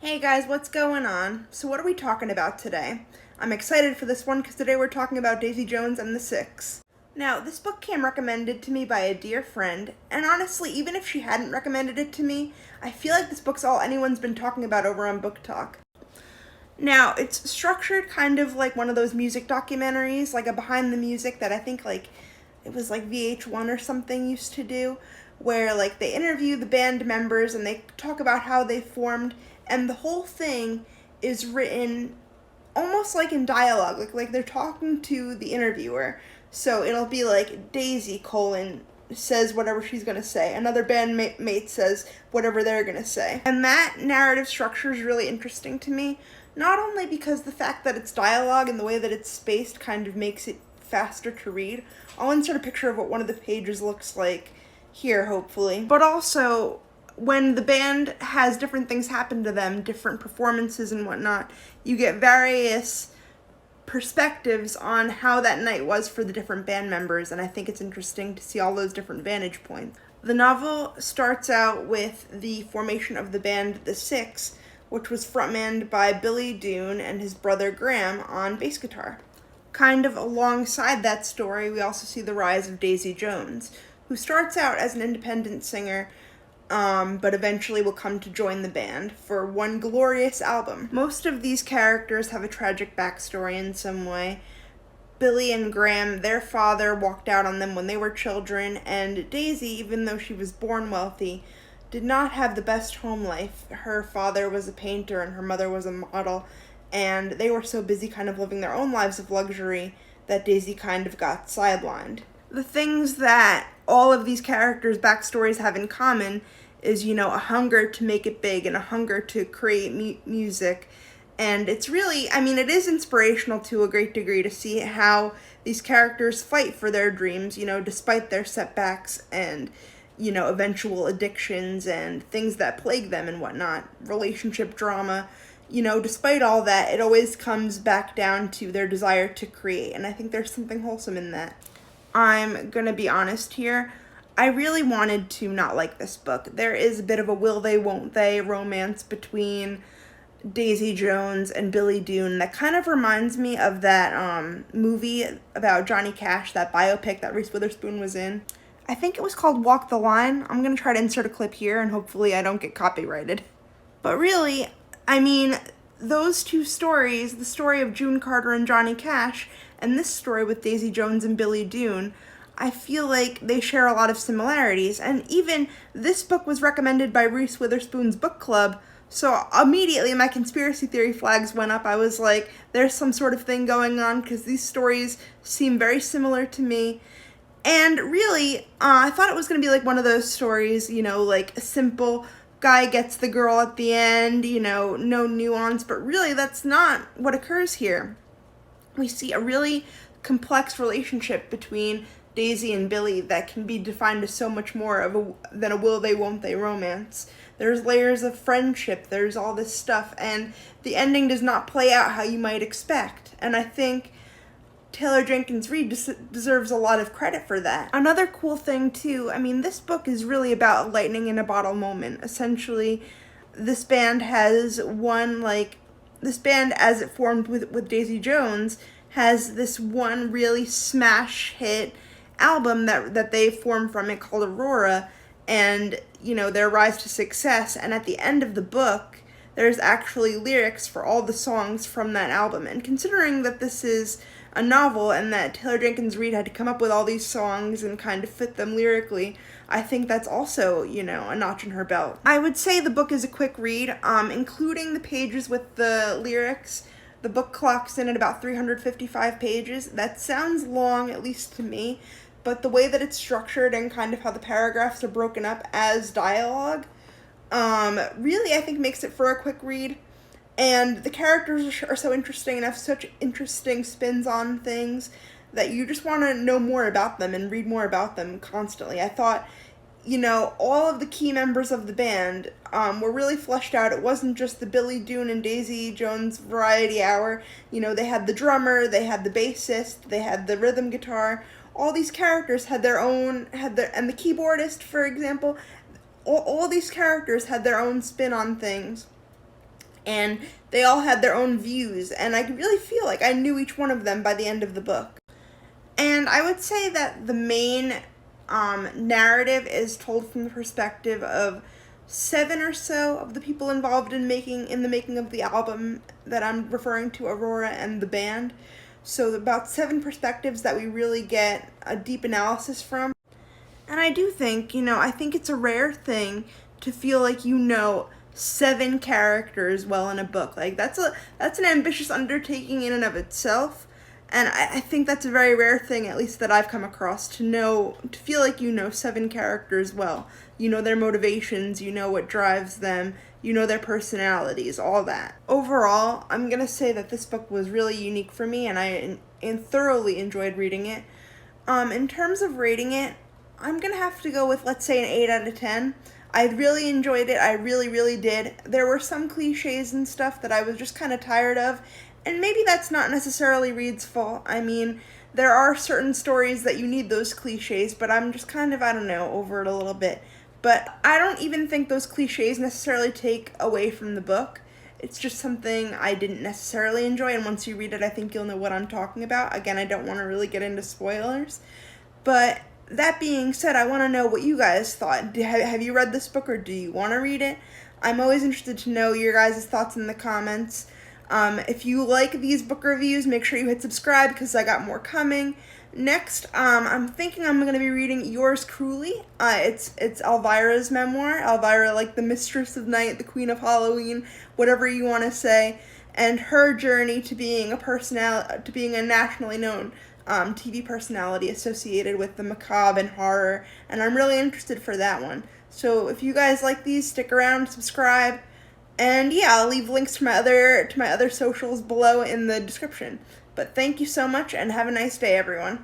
Hey guys, what's going on? So what are we talking about today? I'm excited for this one because today we're talking about Daisy Jones and the Six. Now, this book came recommended to me by a dear friend, and honestly, even if she hadn't recommended it to me, I feel like this book's all anyone's been talking about over on Book Talk. Now, it's structured kind of like one of those music documentaries, like a behind the music that I think it was like VH1 or something used to do, where like they interview the band members and they talk about how they formed, and the whole thing is written almost like in dialogue, like they're talking to the interviewer. So it'll be like Daisy colon says whatever she's gonna say. Another bandmate says whatever they're gonna say. And that narrative structure is really interesting to me. Not only because the fact that it's dialogue and the way that it's spaced kind of makes it faster to read. I'll insert a picture of what one of the pages looks like here, hopefully. But also, when the band has different things happen to them, different performances and whatnot, you get various perspectives on how that night was for the different band members, and I think it's interesting to see all those different vantage points. The novel starts out with the formation of the band The Six, which was frontmanned by Billy Dune and his brother Graham on bass guitar. Kind of alongside that story, we also see the rise of Daisy Jones, who starts out as an independent singer, but eventually will come to join the band for one glorious album. Most of these characters have a tragic backstory in some way. Billy and Graham, their father walked out on them when they were children, and Daisy, even though she was born wealthy, did not have the best home life. Her father was a painter and her mother was a model, and they were so busy kind of living their own lives of luxury that Daisy kind of got sidelined. The things that all of these characters' backstories have in common is, a hunger to make it big and a hunger to create music. And it's really, it is inspirational to a great degree to see how these characters fight for their dreams, despite their setbacks and, eventual addictions and things that plague them and whatnot, relationship drama. Despite all that, it always comes back down to their desire to create, and I think there's something wholesome in that. I'm gonna be honest here. I really wanted to not like this book. There is a bit of a will they, won't they romance between Daisy Jones and Billy Dune that kind of reminds me of that movie about Johnny Cash, that biopic that Reese Witherspoon was in. I think it was called Walk the Line. I'm gonna try to insert a clip here and hopefully I don't get copyrighted. But really, those two stories, the story of June Carter and Johnny Cash, and this story with Daisy Jones and Billy Dune, I feel like they share a lot of similarities. And even this book was recommended by Reese Witherspoon's book club, so immediately my conspiracy theory flags went up. I was like, there's some sort of thing going on because these stories seem very similar to me. And really, I thought it was going to be like one of those stories, like a simple guy gets the girl at the end, no nuance, but really that's not what occurs here. We see a really complex relationship between Daisy and Billy that can be defined as so much more than a will they, won't they romance. There's layers of friendship, there's all this stuff, and the ending does not play out how you might expect. And I think Taylor Jenkins Reid deserves a lot of credit for that. Another cool thing too, this book is really about a lightning in a bottle moment. Essentially, this band as it formed with Daisy Jones has this one really smash hit album that they formed from it called Aurora, and their rise to success. And at the end of the book, there's actually lyrics for all the songs from that album. And considering that this is a novel and that Taylor Jenkins Reid had to come up with all these songs and kind of fit them lyrically, I think that's also, a notch in her belt. I would say the book is a quick read, including the pages with the lyrics. The book clocks in at about 355 pages. That sounds long, at least to me, but the way that it's structured and kind of how the paragraphs are broken up as dialogue, really I think makes it for a quick read. And the characters are so interesting and have such interesting spins on things that you just want to know more about them and read more about them constantly. I thought, all of the key members of the band were really fleshed out. It wasn't just the Billy Dune and Daisy Jones variety hour. They had the drummer, they had the bassist, they had the rhythm guitar. All these characters and the keyboardist, for example, all these characters had their own spin on things. and they all had their own views, and I really feel like I knew each one of them by the end of the book. And I would say that the main narrative is told from the perspective of 7 or so of the people involved in the making of the album that I'm referring to, Aurora and the band. So about 7 perspectives that we really get a deep analysis from. And I do think, I think it's a rare thing to feel like 7 characters well in a book. Like that's an ambitious undertaking in and of itself. And I think that's a very rare thing, at least that I've come across, to feel like 7 characters well. You know their motivations, you know what drives them, you know their personalities, all that. Overall, I'm going to say that this book was really unique for me, and I thoroughly enjoyed reading it. In terms of rating it, I'm going to have to go with, let's say, an 8 out of 10. I really enjoyed it. I really, really did. There were some cliches and stuff that I was just kind of tired of, and maybe that's not necessarily Reed's fault. I mean, there are certain stories that you need those cliches, but I'm just kind of, I don't know, over it a little bit. But I don't even think those cliches necessarily take away from the book. It's just something I didn't necessarily enjoy, and once you read it, I think you'll know what I'm talking about. Again, I don't want to really get into spoilers. But that being said, I want to know what you guys thought. Have you read this book, or do you want to read it? I'm always interested to know your guys' thoughts in the comments. If you like these book reviews, make sure you hit subscribe because I got more coming. Next, I'm thinking I'm going to be reading Yours Cruelly. It's Elvira'S Memoir. Elvira, like the Mistress of Night, the Queen of Halloween, whatever you want to say, and her journey to being a nationally known TV personality associated with the macabre and horror, and I'm really interested for that one. So if you guys like these, stick around, subscribe, and yeah, I'll leave links to my other socials below in the description. But thank you so much, and have a nice day, everyone.